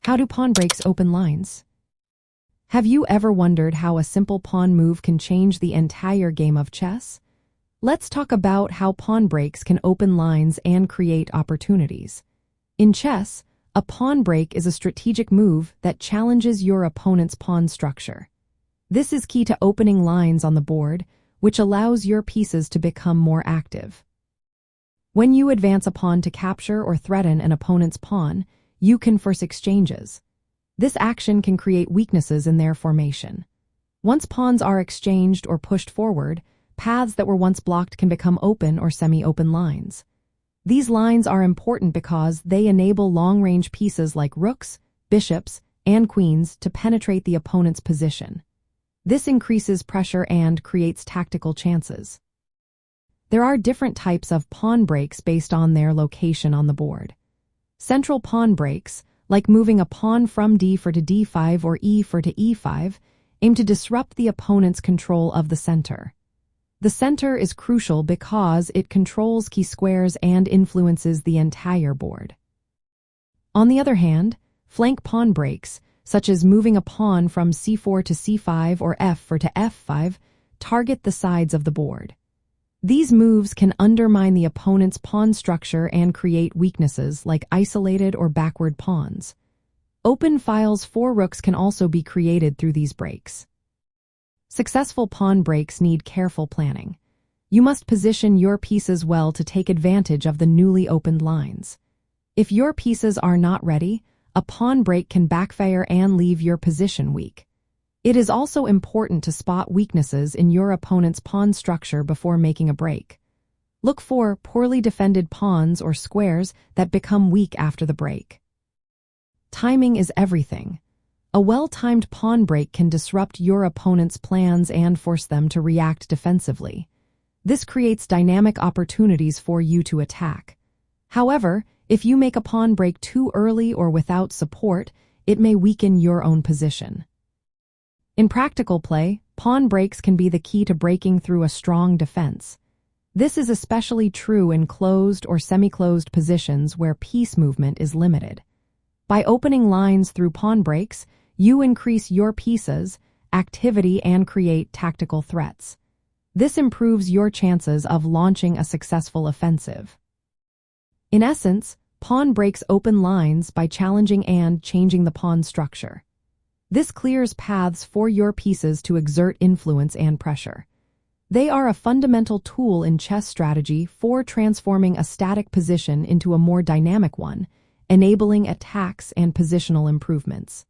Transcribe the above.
How do pawn breaks open lines? Have you ever wondered how a simple pawn move can change the entire game of chess? Let's talk about how pawn breaks can open lines and create opportunities. In chess, a pawn break is a strategic move that challenges your opponent's pawn structure. This is key to opening lines on the board, which allows your pieces to become more active. When you advance a pawn to capture or threaten an opponent's pawn, you can force exchanges. This action can create weaknesses in their formation. Once pawns are exchanged or pushed forward, paths that were once blocked can become open or semi-open lines. These lines are important because they enable long-range pieces like rooks, bishops, and queens to penetrate the opponent's position. This increases pressure and creates tactical chances. There are different types of pawn breaks based on their location on the board. Central pawn breaks, like moving a pawn from d4 to d5 or e4 to e5, aim to disrupt the opponent's control of the center. The center is crucial because it controls key squares and influences the entire board. On the other hand, flank pawn breaks, such as moving a pawn from c4 to c5 or f4 to f5, target the sides of the board. These moves can undermine the opponent's pawn structure and create weaknesses like isolated or backward pawns. Open files for rooks can also be created through these breaks. Successful pawn breaks need careful planning. You must position your pieces well to take advantage of the newly opened lines. If your pieces are not ready, a pawn break can backfire and leave your position weak. It is also important to spot weaknesses in your opponent's pawn structure before making a break. Look for poorly defended pawns or squares that become weak after the break. Timing is everything. A well-timed pawn break can disrupt your opponent's plans and force them to react defensively. This creates dynamic opportunities for you to attack. However, if you make a pawn break too early or without support, it may weaken your own position. In practical play, pawn breaks can be the key to breaking through a strong defense. This is especially true in closed or semi-closed positions where piece movement is limited. By opening lines through pawn breaks, you increase your pieces' activity and create tactical threats. This improves your chances of launching a successful offensive. In essence, pawn breaks open lines by challenging and changing the pawn structure. This clears paths for your pieces to exert influence and pressure. They are a fundamental tool in chess strategy for transforming a static position into a more dynamic one, enabling attacks and positional improvements.